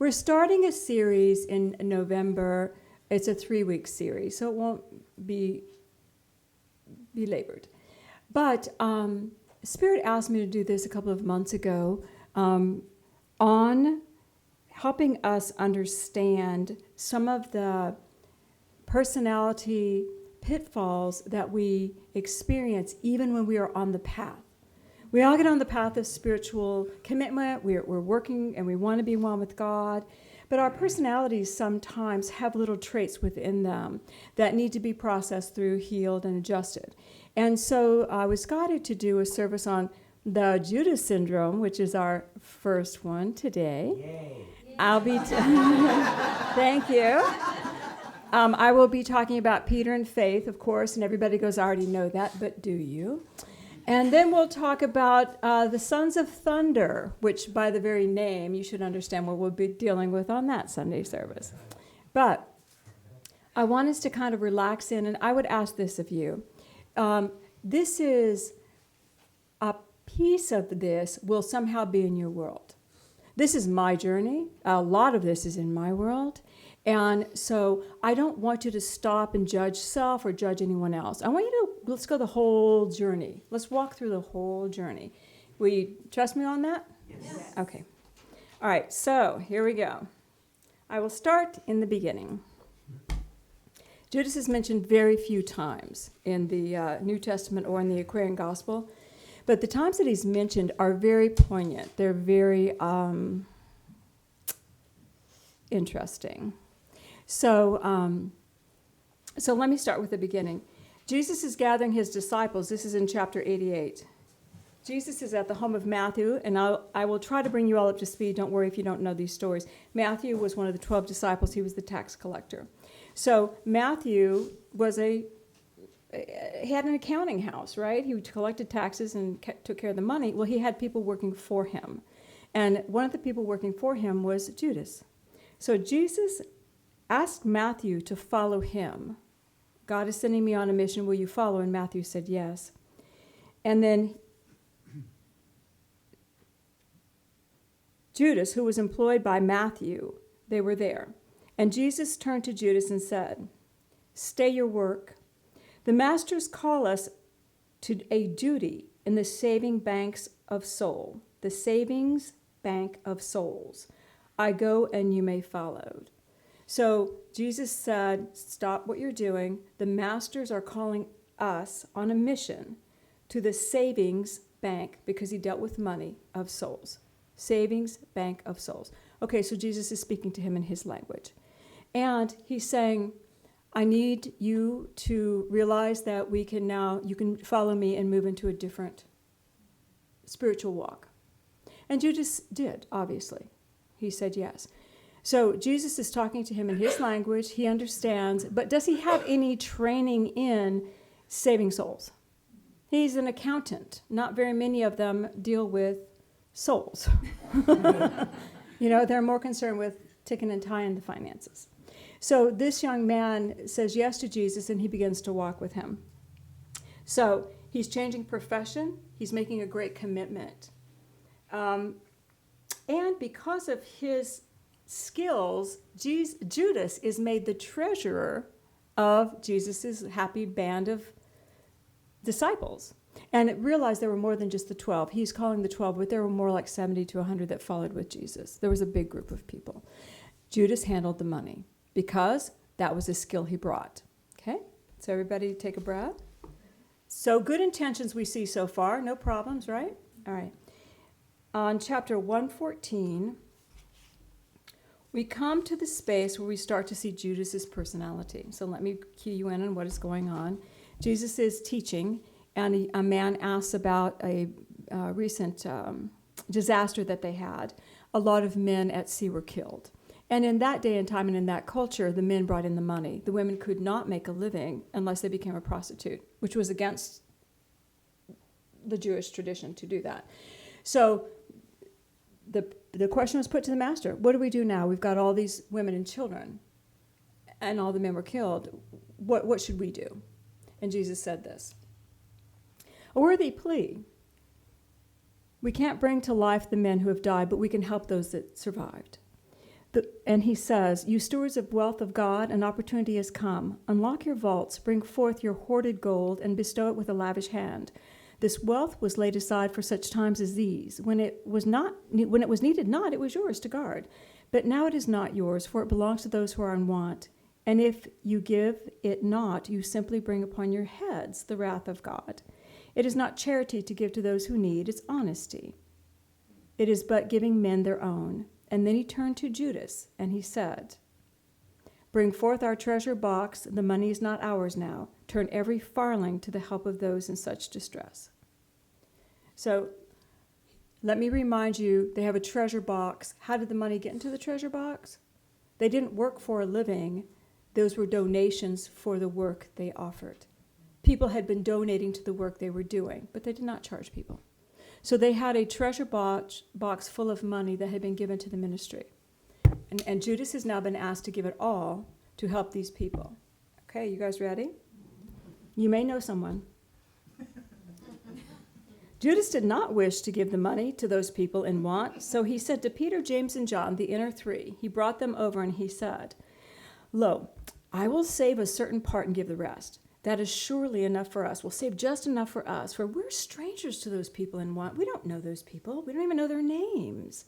We're starting a series in November. It's a 3-week series, so it won't be belabored. But Spirit asked me to do this a couple of months ago on helping us understand some of the personality pitfalls that we experience even when we are on the path. We all get on the path of spiritual commitment. We're working and we want to be one with God. But our personalities sometimes have little traits within them that need to be processed through, healed, and adjusted. And so I was guided to do a service on the Judas syndrome, which is our first one today. Yay. I'll be thank you. I will be talking about Peter and faith, of course, and everybody goes, I already know that, but do you? And then we'll talk about the sons of thunder, which by the very name, you should understand what we'll be dealing with on that Sunday service. But I want us to kind of relax in, and I would ask this of you. This is a piece of this will somehow be in your world. This is my journey. A lot of this is in my world. And so I don't want you to stop and judge self or judge anyone else. I want you to, let's go the whole journey. Let's walk through the whole journey. Will you trust me on that? Yes. Okay. All right, so here we go. I will start in the beginning. Judas is mentioned very few times in the New Testament or in the Aquarian Gospel, but the times that he's mentioned are very poignant. They're very interesting. So let me start with the beginning. Jesus is gathering his disciples. This is in chapter 88. Jesus is at the home of Matthew, and I will try to bring you all up to speed. Don't worry if you don't know these stories. Matthew was one of the 12 disciples. He was the tax collector. So Matthew he had an accounting house, right? He collected taxes and took care of the money. Well, he had people working for him. And one of the people working for him was Judas. So Jesus asked Matthew to follow him. God is sending me on a mission. Will you follow? And Matthew said yes. And then Judas, who was employed by Matthew, they were there. And Jesus turned to Judas and said, "Stay your work. The masters call us to a duty in the saving banks of soul, the savings bank of souls. I go and you may follow." So Jesus said, stop what you're doing. The masters are calling us on a mission to the savings bank, because he dealt with money, of souls. Savings bank of souls. Okay, so Jesus is speaking to him in his language. And he's saying, I need you to realize that you can follow me and move into a different spiritual walk. And Judas did, obviously. He said yes. So Jesus is talking to him in his language. He understands. But does he have any training in saving souls? He's an accountant. Not very many of them deal with souls. They're more concerned with ticking and tying the finances. So this young man says yes to Jesus, and he begins to walk with him. So he's changing profession. He's making a great commitment. And because of his skills, Judas is made the treasurer of Jesus' happy band of disciples. And realized there were more than just the 12. He's calling the 12, but there were more like 70 to 100 that followed with Jesus. There was a big group of people. Judas handled the money because that was a skill he brought. Okay? So everybody take a breath. So good intentions we see so far. No problems, right? All right. On chapter 114, we come to the space where we start to see Judas's personality. So let me cue you in on what is going on. Jesus is teaching, and a man asks about a recent disaster that they had. A lot of men at sea were killed. And in that day and time and in that culture, the men brought in the money. The women could not make a living unless they became a prostitute, which was against the Jewish tradition to do that. So the question was put to the master, what do we do now? We've got all these women and children, and all the men were killed. What should we do? And Jesus said this, a worthy plea. We can't bring to life the men who have died, but we can help those that survived. And he says, "You stewards of wealth of God, an opportunity has come. Unlock your vaults, bring forth your hoarded gold, and bestow it with a lavish hand. This wealth was laid aside for such times as these. When it was needed not, it was yours to guard. But now it is not yours, for it belongs to those who are in want. And if you give it not, you simply bring upon your heads the wrath of God. It is not charity to give to those who need, it's honesty. It is but giving men their own." And then he turned to Judas, and he said, "Bring forth our treasure box. The money is not ours now. Turn every farthing to the help of those in such distress." So let me remind you, they have a treasure box. How did the money get into the treasure box? They didn't work for a living. Those were donations for the work they offered. People had been donating to the work they were doing, but they did not charge people. So they had a treasure box full of money that had been given to the ministry. And Judas has now been asked to give it all to help these people. Okay, you guys ready? You may know someone. Judas did not wish to give the money to those people in want, so he said to Peter, James, and John, the inner three, he brought them over and he said, "Lo, I will save a certain part and give the rest. That is surely enough for us. We'll save just enough for us, for we're strangers to those people in want. We don't know those people. We don't even know their names."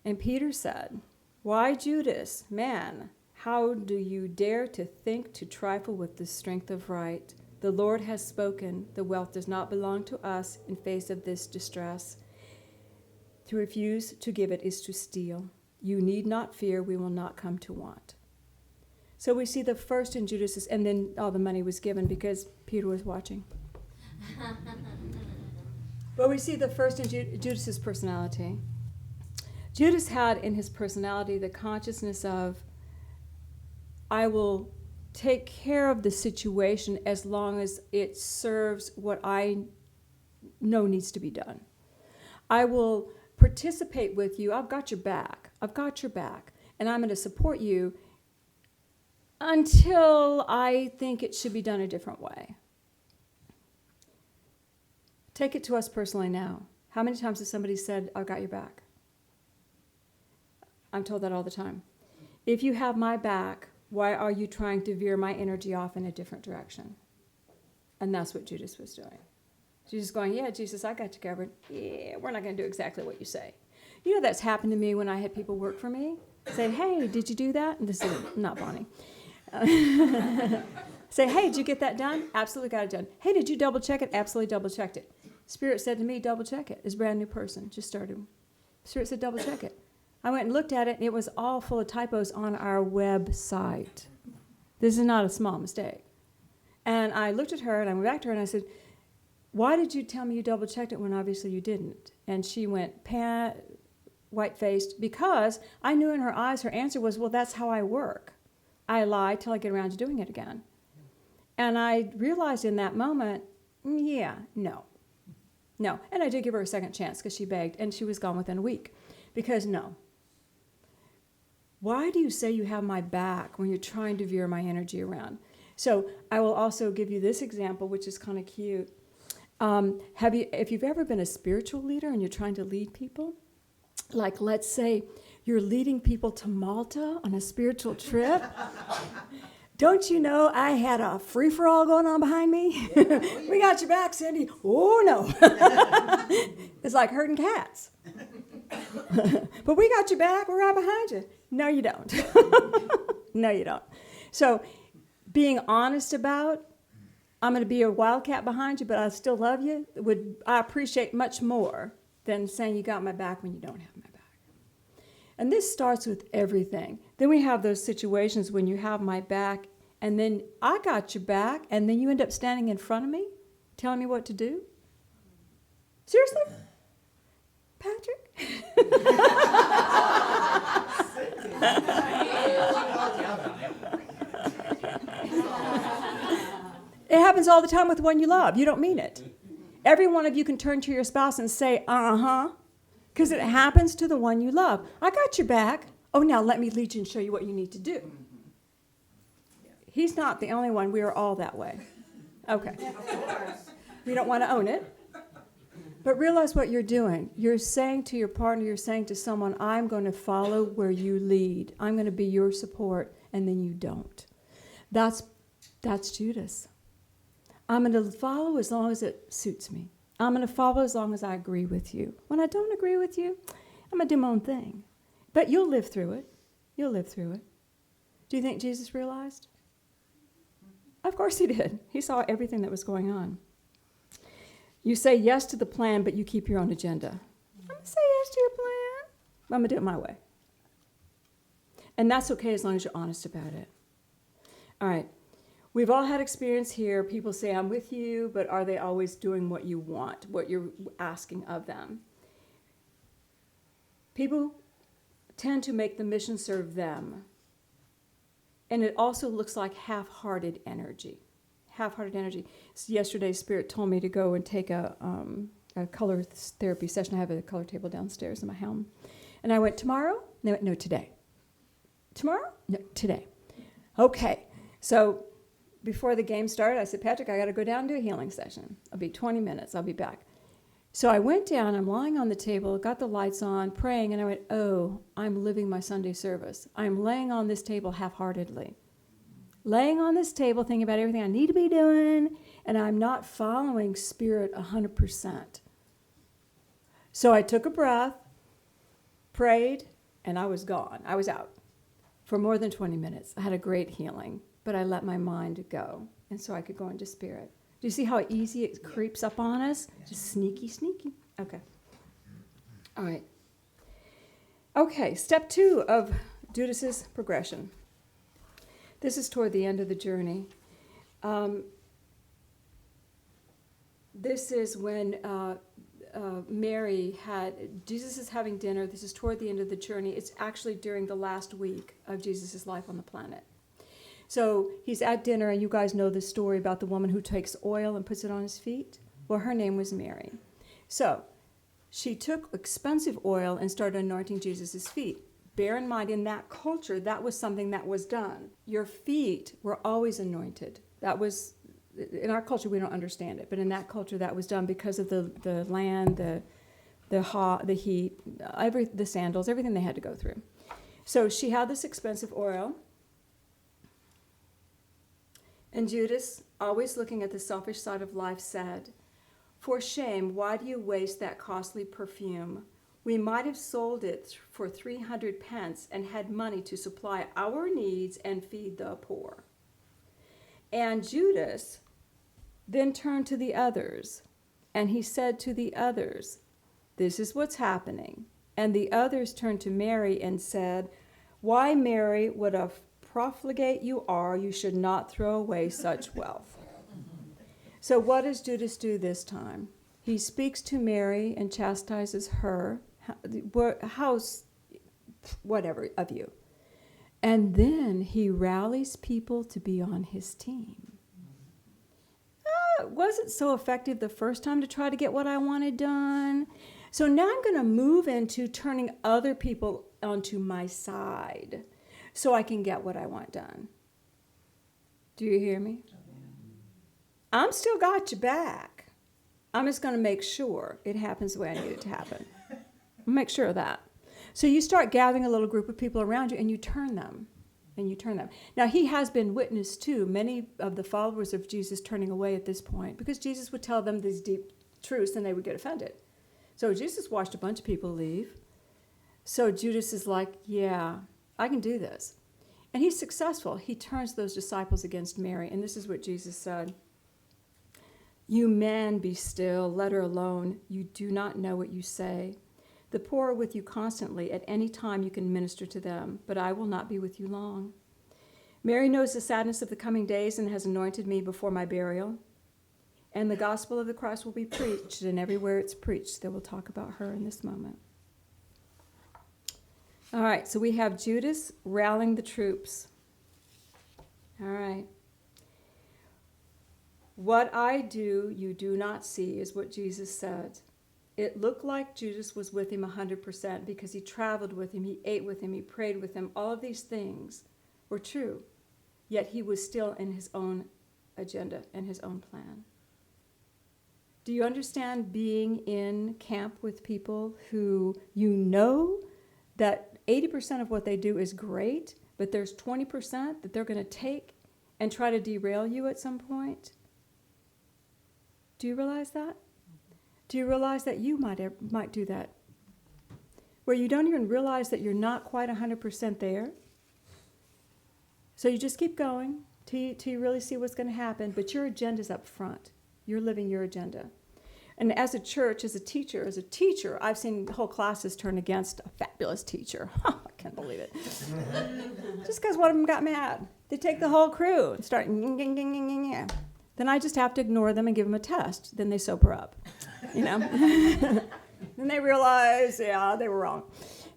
And Peter said, "Why, Judas, man, how do you dare to think to trifle with the strength of right? The Lord has spoken. The wealth does not belong to us in face of this distress. To refuse to give it is to steal. You need not fear. We will not come to want." So we see the first in Judas's, and then all the money was given because Peter was watching. But we see the first in Judas's personality. Judas had in his personality the consciousness of, I will take care of the situation as long as it serves what I know needs to be done. I will participate with you. I've got your back. I've got your back. And I'm going to support you until I think it should be done a different way. Take it to us personally now. How many times has somebody said, "I've got your back"? I'm told that all the time. If you have my back, why are you trying to veer my energy off in a different direction? And that's what Judas was doing. Jesus going, "Yeah, Jesus, I got you covered. Yeah, we're not going to do exactly what you say." You know, that's happened to me when I had people work for me. Say, "Hey, did you do that?" And this is not Bonnie. Say, "Hey, did you get that done?" "Absolutely got it done." "Hey, did you double check it?" "Absolutely double checked it." Spirit said to me, "Double check it." It's a brand new person, just started. Spirit said, "Double check it." I went and looked at it, and it was all full of typos on our website. This is not a small mistake. And I looked at her, and I went back to her, and I said, "Why did you tell me you double checked it when obviously you didn't?" And she went white-faced, because I knew in her eyes her answer was, "Well, that's how I work. I lie till I get around to doing it again." And I realized in that moment, no. And I did give her a second chance because she begged, and she was gone within a week. Because no. Why do you say you have my back when you're trying to veer my energy around? So I will also give you this example, which is kind of cute. If you've ever been a spiritual leader and you're trying to lead people, like let's say you're leading people to Malta on a spiritual trip. Don't you know I had a free-for-all going on behind me? We got your back, Cindy. Oh, no. It's like herding cats. But we got your back. We're right behind you. No, you don't. No, you don't. So being honest about, I'm going to be a wildcat behind you, but I still love you, I appreciate much more than saying you got my back when you don't have my back. And this starts with everything. Then we have those situations when you have my back, and then I got your back, and then you end up standing in front of me, telling me what to do. Seriously? Patrick? It happens all the time with one you love. You don't mean it. Every one of you can turn to your spouse and say, because it happens to the one you love. I got your back. Oh, now let me lead you and show you what you need to do. He's not the only one. We are all that way. Okay. We don't want to own it. But realize what you're doing. You're saying to your partner, you're saying to someone, I'm going to follow where you lead. I'm going to be your support, and then you don't. That's Judas. I'm going to follow as long as it suits me. I'm going to follow as long as I agree with you. When I don't agree with you, I'm going to do my own thing. But you'll live through it. You'll live through it. Do you think Jesus realized? Of course he did. He saw everything that was going on. You say yes to the plan, but you keep your own agenda. I'm going to say yes to your plan. I'm going to do it my way. And that's okay as long as you're honest about it. All right. We've all had experience here. People say, I'm with you, but are they always doing what you want, what you're asking of them? People tend to make the mission serve them. And it also looks like half-hearted energy. Half-hearted energy. So yesterday, Spirit told me to go and take a color therapy session. I have a color table downstairs in my home. And I went, tomorrow? No, today. Tomorrow? No, today. Okay. So before the game started, I said, Patrick, I got to go down and do a healing session. I'll be 20 minutes. I'll be back. So I went down. I'm lying on the table, got the lights on, praying, and I went, oh, I'm living my Sunday service. I'm laying on this table half-heartedly. Laying on this table, thinking about everything I need to be doing, and I'm not following Spirit 100%. So I took a breath, prayed, and I was gone. I was out for more than 20 minutes. I had a great healing, but I let my mind go, and so I could go into Spirit. Do you see how easy it creeps up on us? Just sneaky, sneaky. Okay. All right. Okay, step 2 of Judas's progression. This is toward the end of the journey. This is when Jesus is having dinner. This is toward the end of the journey. It's actually during the last week of Jesus' life on the planet. So he's at dinner, and you guys know the story about the woman who takes oil and puts it on his feet. Well, her name was Mary. So she took expensive oil and started anointing Jesus' feet. Bear in mind, in that culture, that was something that was done. Your feet were always anointed. That was, in our culture, we don't understand it, but in that culture, that was done because of the land, the heat, the sandals, everything they had to go through. So she had this expensive oil. And Judas, always looking at the selfish side of life, said, "For shame, why do you waste that costly perfume? We might have sold it for 300 pence and had money to supply our needs and feed the poor." And Judas then turned to the others, and he said to the others, "This is what's happening." And the others turned to Mary and said, "Why, Mary, what a profligate you are, you should not throw away such wealth." So what does Judas do this time? He speaks to Mary and chastises her, house, whatever of you. And then he rallies people to be on his team. It wasn't so effective the first time to try to get what I wanted done. So now I'm going to move into turning other people onto my side so I can get what I want done. Do you hear me? I'm still got your back. I'm just going to make sure it happens the way I need it to happen. Make sure of that. So you start gathering a little group of people around you, and you turn them. Now, he has been witness to many of the followers of Jesus turning away at this point, because Jesus would tell them these deep truths, and they would get offended. So Jesus watched a bunch of people leave. So Judas is like, yeah, I can do this. And he's successful. He turns those disciples against Mary, and this is what Jesus said. "You men, be still, let her alone. You do not know what you say. The poor are with you constantly. At any time you can minister to them, but I will not be with you long. Mary knows the sadness of the coming days and has anointed me before my burial. And the gospel of the Christ will be preached, and everywhere it's preached, they will talk about her in this moment." All right, so we have Judas rallying the troops. All right. "What I do, you do not see," is what Jesus said. It looked like Judas was with him 100% because he traveled with him, he ate with him, he prayed with him. All of these things were true, yet he was still in his own agenda and his own plan. Do you understand being in camp with people who you know that 80% of what they do is great, but there's 20% that they're going to take and try to derail you at some point? Do you realize that? Do you realize that you might do that? Where you don't even realize that you're not quite 100% there. So you just keep going till you really see what's going to happen, but your agenda's up front. You're living your agenda. And as a church, as a teacher, I've seen whole classes turn against a fabulous teacher. I can't believe it. Just because one of them got mad. They take the whole crew and start, then I just have to ignore them and give them a test. Then they sober up, Then they realize, yeah, they were wrong.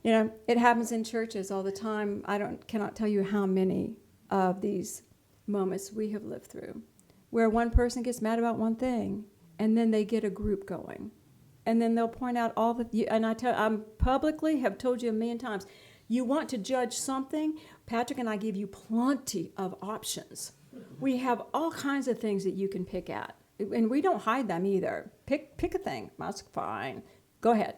It happens in churches all the time. Cannot tell you how many of these moments we have lived through, where one person gets mad about one thing, and then they get a group going, and then they'll point out all the. And I publicly have told you a million times, you want to judge something, Patrick and I give you plenty of options. We have all kinds of things that you can pick at, and we don't hide them either. Pick a thing. That's fine. Go ahead.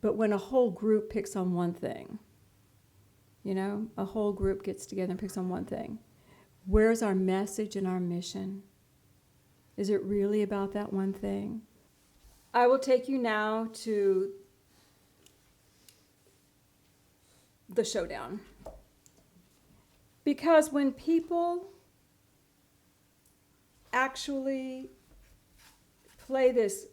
But when a whole group picks on one thing, a whole group gets together and picks on one thing, where's our message and our mission? Is it really about that one thing? I will take you now to the showdown. Because when people actually play this,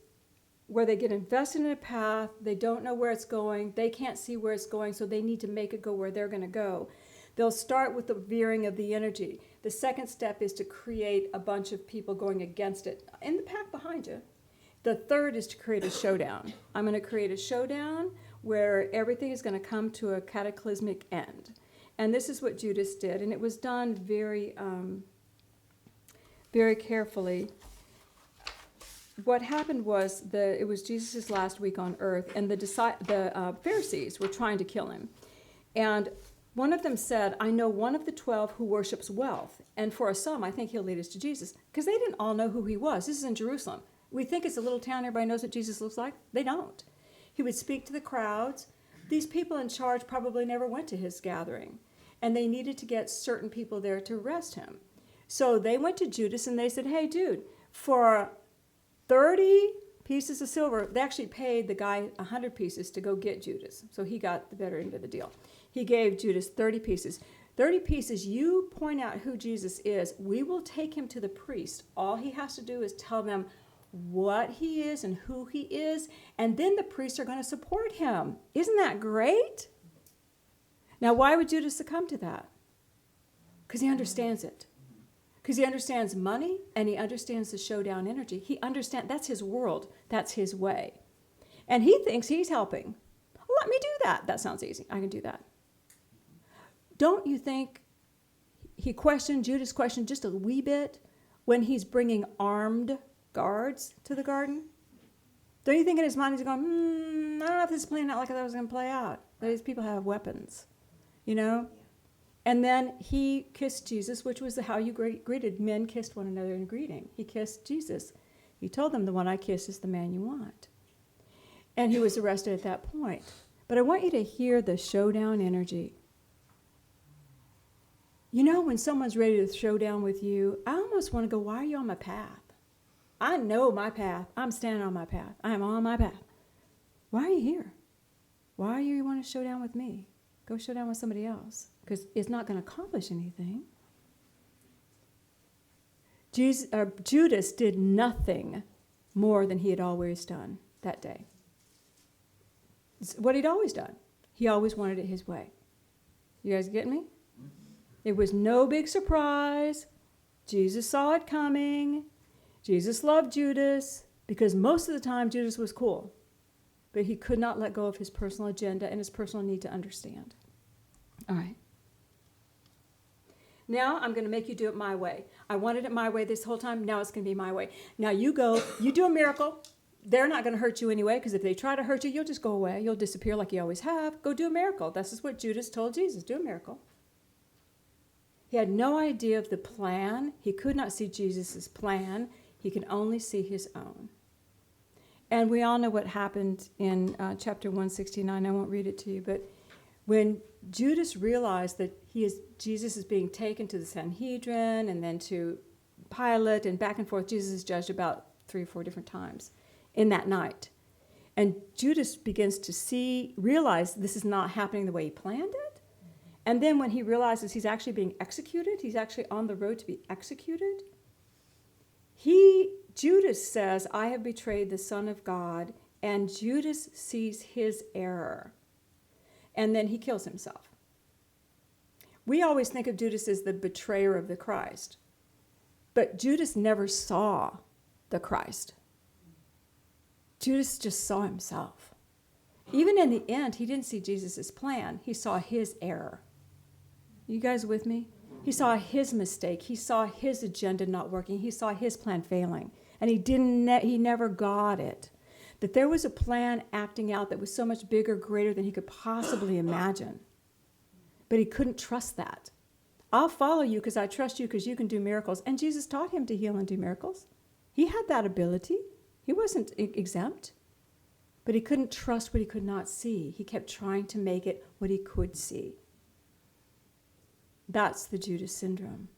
where they get invested in a path, they don't know where it's going, they can't see where it's going, so they need to make it go where they're going to go. They'll start with the veering of the energy. The second step is to create a bunch of people going against it in the pack behind you. The third is to create a showdown. I'm going to create a showdown where everything is going to come to a cataclysmic end. And this is what Judas did, and it was done very, very carefully. What happened was it was Jesus' last week on earth, and the Pharisees were trying to kill him. And one of them said, I know one of the 12 who worships wealth, and for a sum, I think he'll lead us to Jesus. Because they didn't all know who he was. This is in Jerusalem. We think it's a little town, everybody knows what Jesus looks like. They don't. He would speak to the crowds. These people in charge probably never went to his gathering, and they needed to get certain people there to arrest him. So they went to Judas, and they said, hey, dude, for 30 pieces of silver, they actually paid the guy 100 pieces to go get Judas. So he got the better end of the deal. He gave Judas 30 pieces. 30 pieces, you point out who Jesus is, we will take him to the priest. All he has to do is tell them what he is and who he is, and then the priests are going to support him. Isn't that great? Now, why would Judas succumb to that? Because he understands it. Because he understands money, and he understands the showdown energy. He understands that's his world. That's his way. And he thinks he's helping. Let me do that. That sounds easy. I can do that. Don't you think Judas questioned just a wee bit when he's bringing armed guards to the garden? Don't you think in his mind he's going, I don't know if this is playing out like I thought it was going to play out. These people have weapons, And then he kissed Jesus, which was how you greeted. Men kissed one another in greeting. He kissed Jesus. He told them, the one I kiss is the man you want. And he was arrested at that point. But I want you to hear the showdown energy. When someone's ready to show down with you, I almost want to go, why are you on my path? I know my path. I'm standing on my path. I am on my path. Why are you here? Why do you want to show down with me? Go show down with somebody else, because it's not going to accomplish anything. Judas did nothing more than he had always done that day. It's what he'd always done. He always wanted it his way. You guys get me? It was no big surprise. Jesus saw it coming. Jesus loved Judas, because most of the time Judas was cool. But he could not let go of his personal agenda and his personal need to understand. All right. Now I'm going to make you do it my way. I wanted it my way this whole time. Now it's going to be my way. Now you go, you do a miracle. They're not going to hurt you anyway, because if they try to hurt you, you'll just go away. You'll disappear like you always have. Go do a miracle. This is what Judas told Jesus. Do a miracle. He had no idea of the plan. He could not see Jesus' plan. He can only see his own. And we all know what happened in chapter 169. I won't read it to you, but when Judas realized that Jesus is being taken to the Sanhedrin and then to Pilate and back and forth, Jesus is judged about 3 or 4 different times in that night. And Judas begins to realize this is not happening the way he planned it. And then when he realizes he's actually being executed, he's actually on the road to be executed, Judas says, I have betrayed the Son of God, and Judas sees his error. And then he kills himself. We always think of Judas as the betrayer of the Christ. But Judas never saw the Christ. Judas just saw himself. Even in the end, he didn't see Jesus' plan. He saw his error. You guys with me? He saw his mistake. He saw his agenda not working. He saw his plan failing. And he never got it. That there was a plan acting out that was so much bigger, greater than he could possibly imagine. But he couldn't trust that. I'll follow you because I trust you because you can do miracles. And Jesus taught him to heal and do miracles. He had that ability. He wasn't exempt. But he couldn't trust what he could not see. He kept trying to make it what he could see. That's the Judas syndrome.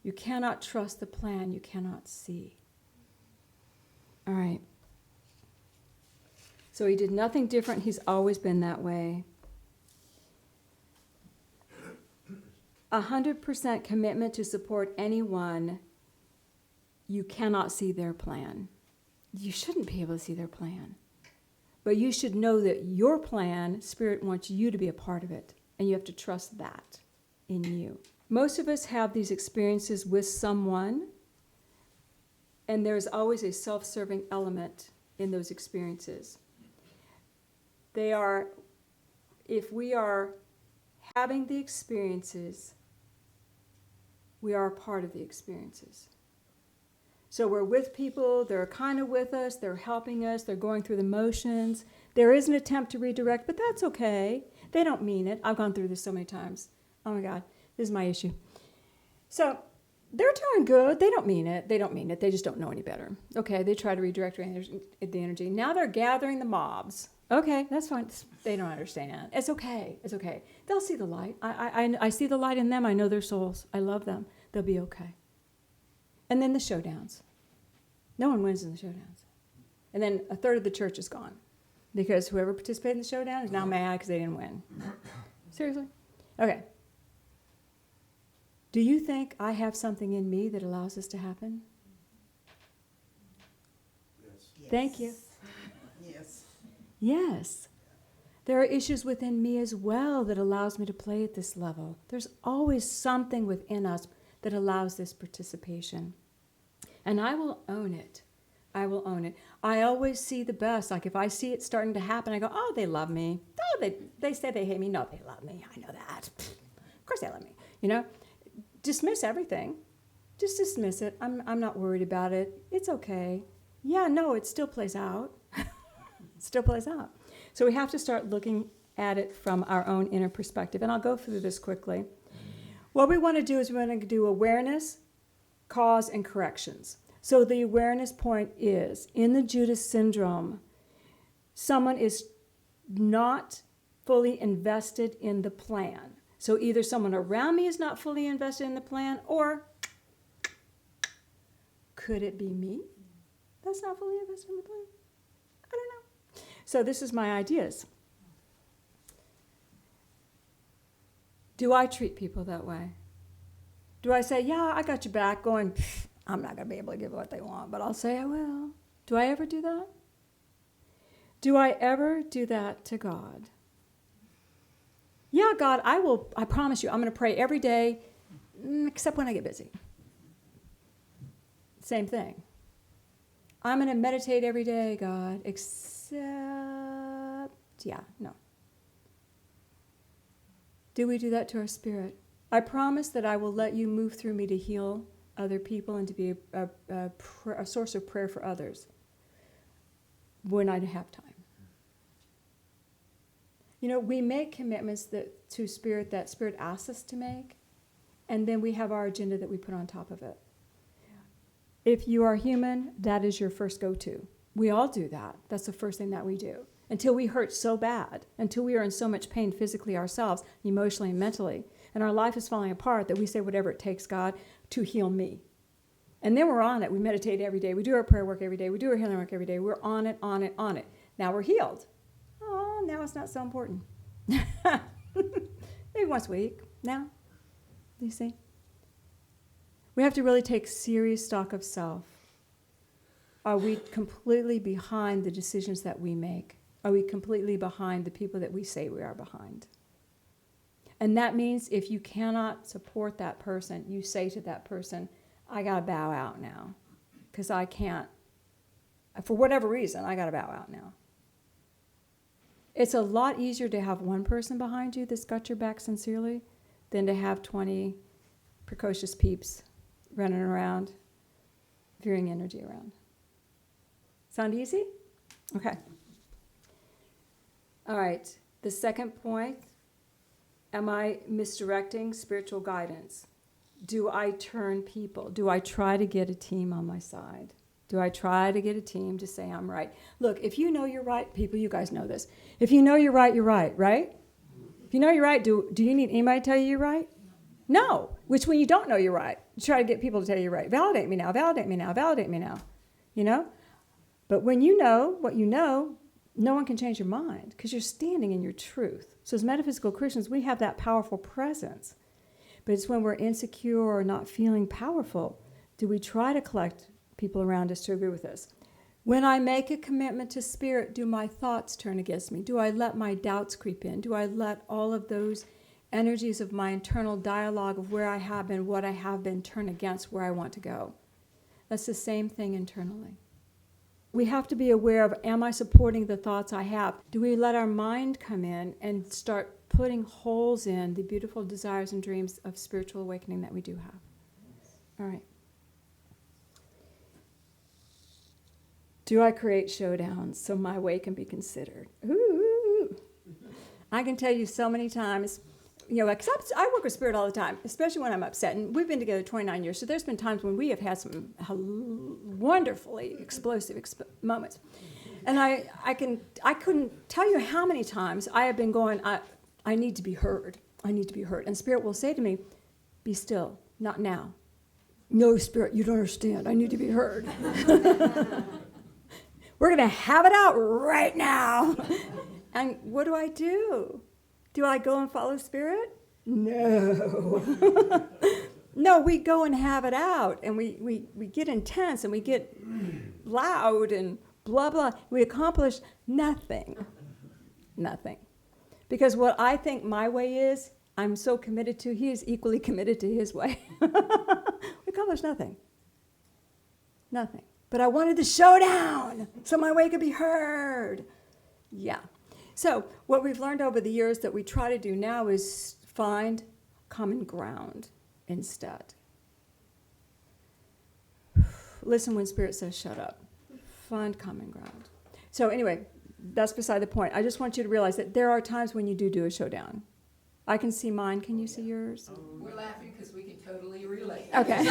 You cannot trust the plan you cannot see. All right. So he did nothing different. He's always been that way. 100% commitment to support anyone. You cannot see their plan. You shouldn't be able to see their plan. But you should know that your plan, Spirit wants you to be a part of it. And you have to trust that in you. Most of us have these experiences with someone, and there's always a self-serving element in those experiences. If we are having the experiences, we are a part of the experiences. So we're with people, they're kind of with us, they're helping us, they're going through the motions. There is an attempt to redirect, but that's okay. They don't mean it. I've gone through this so many times. Oh my God, this is my issue. So they're doing good. They don't mean it. They don't mean it. They just don't know any better. Okay, they try to redirect the energy. Now they're gathering the mobs. Okay, that's fine. They don't understand. It's okay. It's okay. They'll see the light. I see the light in them. I know their souls. I love them. They'll be okay. And then the showdowns. No one wins in the showdowns. And then a third of the church is gone because whoever participated in the showdown is now mad because they didn't win. Seriously? Okay. Do you think I have something in me that allows this to happen? Yes. Thank you. Yes. Yes. There are issues within me as well that allows me to play at this level. There's always something within us that allows this participation. And I will own it. I will own it. I always see the best. Like if I see it starting to happen, I go, oh, they love me. Oh, they say they hate me. No, they love me. I know that. Of course they love me. You know? Dismiss everything. Just dismiss it. I'm not worried about it. It's okay. Yeah, no, it still plays out. It still plays out. So we have to start looking at it from our own inner perspective. And I'll go through this quickly. What we want to do is we want to do awareness, cause, and corrections. So the awareness point is, in the Judas syndrome, someone is not fully invested in the plan. So either someone around me is not fully invested in the plan, or could it be me that's not fully invested in the plan? I don't know. So this is my ideas. Do I treat people that way? Do I say, yeah, I got your back, going, I'm not going to be able to give what they want, but I'll say I will. Do I ever do that? Do I ever do that to God? Yeah, God, I promise you, I'm going to pray every day, except when I get busy. Same thing. I'm going to meditate every day, God, except, no. Do we do that to our spirit? I promise that I will let you move through me to heal other people and to be a source of prayer for others when I have time. You know, we make commitments to Spirit that Spirit asks us to make, and then we have our agenda that we put on top of it. If you are human, that is your first go-to. We all do that. That's the first thing that we do. Until we hurt so bad, until we are in so much pain physically ourselves, emotionally and mentally, and our life is falling apart, that we say, whatever it takes, God, to heal me. And then we're on it. We meditate every day. We do our prayer work every day. We do our healing work every day. We're on it, on it, on it. Now we're healed. Oh, now it's not so important. Maybe once a week now. You see? We have to really take serious stock of self. Are we completely behind the decisions that we make? Are we completely behind the people that we say we are behind? And that means if you cannot support that person, you say to that person, I got to bow out now because I can't, for whatever reason, I got to bow out now. It's a lot easier to have one person behind you that's got your back sincerely than to have 20 precocious peeps running around, veering energy around. Sound easy? Okay. All right. The second point, am I misdirecting spiritual guidance? Do I turn people? Do I try to get a team on my side? Do I try to get a team to say I'm right? Look, if you know you're right, people, you guys know this. If you know you're right, right? If you know you're right, do you need anybody to tell you you're right? No. Which when you don't know you're right, you try to get people to tell you you're right. Validate me now, validate me now, validate me now. You know? But when you know what you know, no one can change your mind because you're standing in your truth. So as metaphysical Christians, we have that powerful presence. But it's when we're insecure or not feeling powerful, do we try to collect people around us to agree with us? When I make a commitment to spirit, do my thoughts turn against me? Do I let my doubts creep in? Do I let all of those energies of my internal dialogue of where I have been, what I have been, turn against where I want to go? That's the same thing internally. We have to be aware of, am I supporting the thoughts I have? Do we let our mind come in and start putting holes in the beautiful desires and dreams of spiritual awakening that we do have? All right. Do I create showdowns so my way can be considered? Ooh. I can tell you so many times, except I work with spirit all the time, especially when I'm upset. And we've been together 29 years, so there's been times when we have had some wonderfully explosive moments. And I couldn't tell you how many times I have been going, I need to be heard. I need to be heard. And spirit will say to me, be still, not now. No, spirit, you don't understand. I need to be heard. We're going to have it out right now. And what do? Do I go and follow spirit? No. No, we go and have it out. And we get intense and we get loud and blah, blah. We accomplish nothing. Nothing. Because what I think my way is, I'm so committed to, he is equally committed to his way. We accomplish nothing. Nothing. But I wanted the showdown so my way could be heard. Yeah. So what we've learned over the years that we try to do now is find common ground instead. Listen when Spirit says shut up. Find common ground. So anyway, that's beside the point. I just want you to realize that there are times when you do a showdown. I can see mine. Can you see yours? We're laughing because we can totally relate. Okay.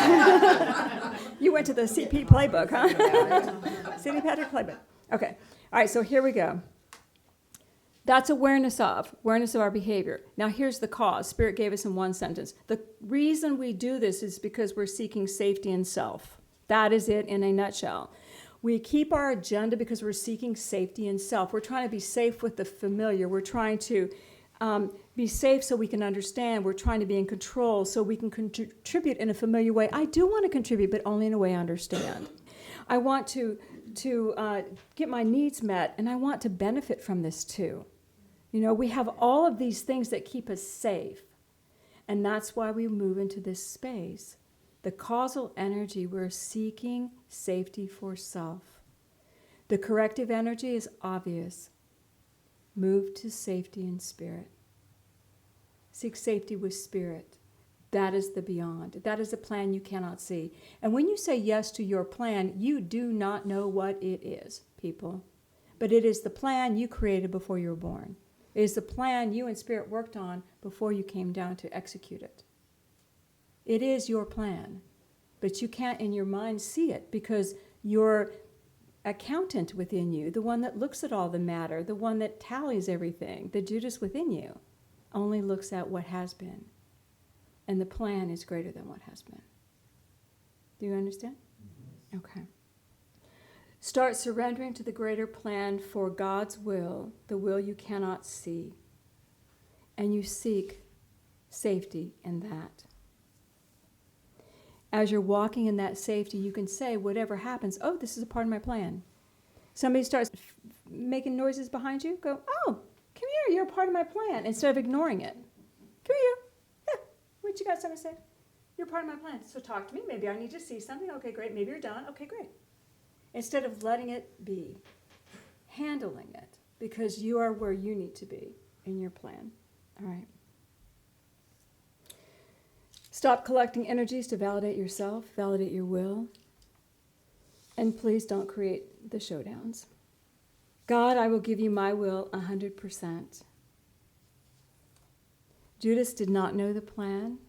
You went to the CP playbook, huh? City Patrick playbook. Okay. All right, so here we go. That's awareness of our behavior. Now here's the cause. Spirit gave us in one sentence. The reason we do this is because we're seeking safety in self. That is it in a nutshell. We keep our agenda because we're seeking safety in self. We're trying to be safe with the familiar. We're trying to be safe so we can understand. We're trying to be in control so we can contribute in a familiar way. I do want to contribute, but only in a way I understand. I want to get my needs met, and I want to benefit from this too. We have all of these things that keep us safe, and that's why we move into this space. The causal energy, we're seeking safety for self. The corrective energy is obvious. Move to safety in spirit. Seek safety with spirit. That is the beyond. That is a plan you cannot see. And when you say yes to your plan, you do not know what it is, people. But it is the plan you created before you were born. It is the plan you and spirit worked on before you came down to execute it. It is your plan. But you can't in your mind see it because your accountant within you, the one that looks at all the matter, the one that tallies everything, the Judas within you, only looks at what has been. And the plan is greater than what has been. Do you understand? Okay. Start surrendering to the greater plan for God's will, the will you cannot see. And you seek safety in that. As you're walking in that safety, you can say, whatever happens, oh, this is a part of my plan. Somebody starts making noises behind you, go, oh, come here, you're a part of my plan, instead of ignoring it. Come here. Yeah, what you got something to say? You're part of my plan, so talk to me. Maybe I need to see something. Okay, great. Maybe you're done. Okay, great. Instead of letting it be, handling it, because you are where you need to be in your plan. All right. Stop collecting energies to validate yourself, validate your will, and please don't create the showdowns. God, I will give you my will 100%. Judas did not know the plan.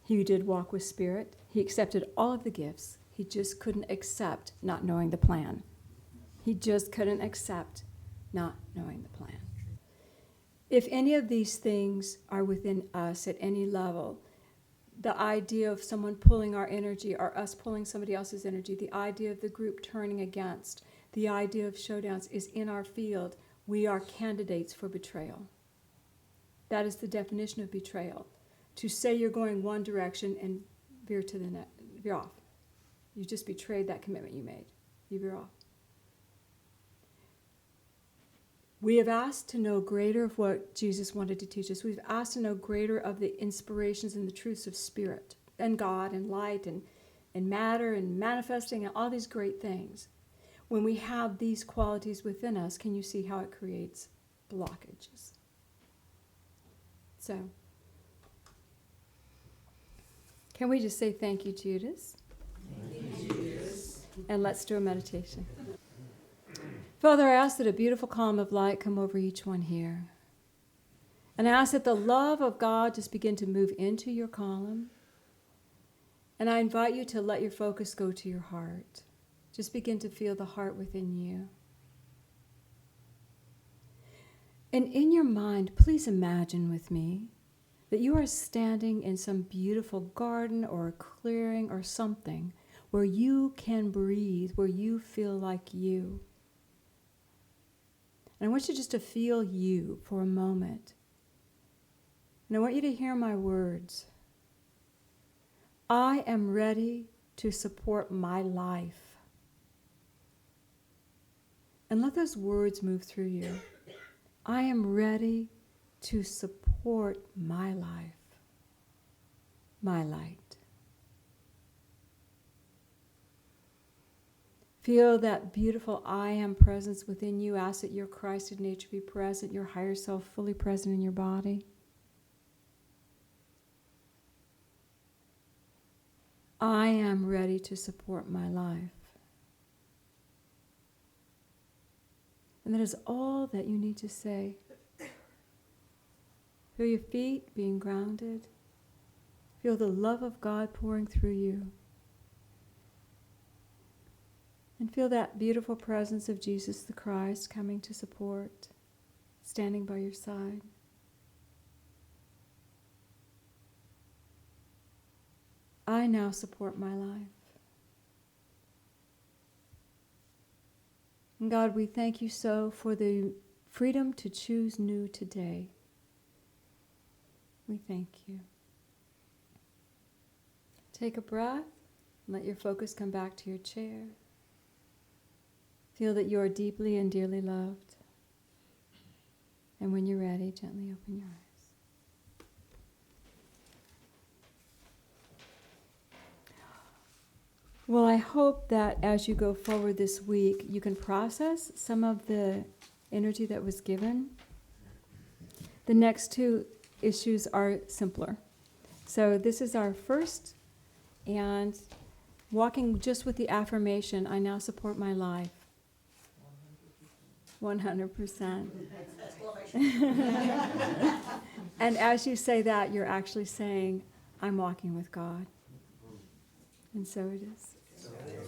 He did walk with Spirit. He accepted all of the gifts. He just couldn't accept not knowing the plan. He just couldn't accept not knowing the plan. If any of these things are within us at any level, the idea of someone pulling our energy or us pulling somebody else's energy, the idea of the group turning against, the idea of showdowns is in our field, we are candidates for betrayal. That is the definition of betrayal. To say you're going one direction and veer to the next, veer off. You just betrayed that commitment you made. You veer off. We have asked to know greater of what Jesus wanted to teach us. We've asked to know greater of the inspirations and the truths of Spirit and God and light and matter and manifesting and all these great things. When we have these qualities within us, can you see how it creates blockages? So, can we just say thank you, Judas? Thank you, Judas. And let's do a meditation. Father, I ask that a beautiful column of light come over each one here. And I ask that the love of God just begin to move into your column. And I invite you to let your focus go to your heart. Just begin to feel the heart within you. And in your mind, please imagine with me that you are standing in some beautiful garden or a clearing or something where you can breathe, where you feel like you. And I want you just to feel you for a moment. And I want you to hear my words. I am ready to support my life. And let those words move through you. I am ready to support my life, my light. Feel that beautiful I am presence within you. Ask that your Christed nature be present, your higher self fully present in your body. I am ready to support my life. And that is all that you need to say. Feel your feet being grounded. Feel the love of God pouring through you. And feel that beautiful presence of Jesus the Christ coming to support, standing by your side. I now support my life. And God, we thank you so for the freedom to choose new today. We thank you. Take a breath and let your focus come back to your chair. Feel that you are deeply and dearly loved. And when you're ready, gently open your eyes. Well, I hope that as you go forward this week, you can process some of the energy that was given. The next two issues are simpler. So this is our first, and walking just with the affirmation, I now support my life. 100%. And as you say that, you're actually saying, I'm walking with God. And so it is. So it is.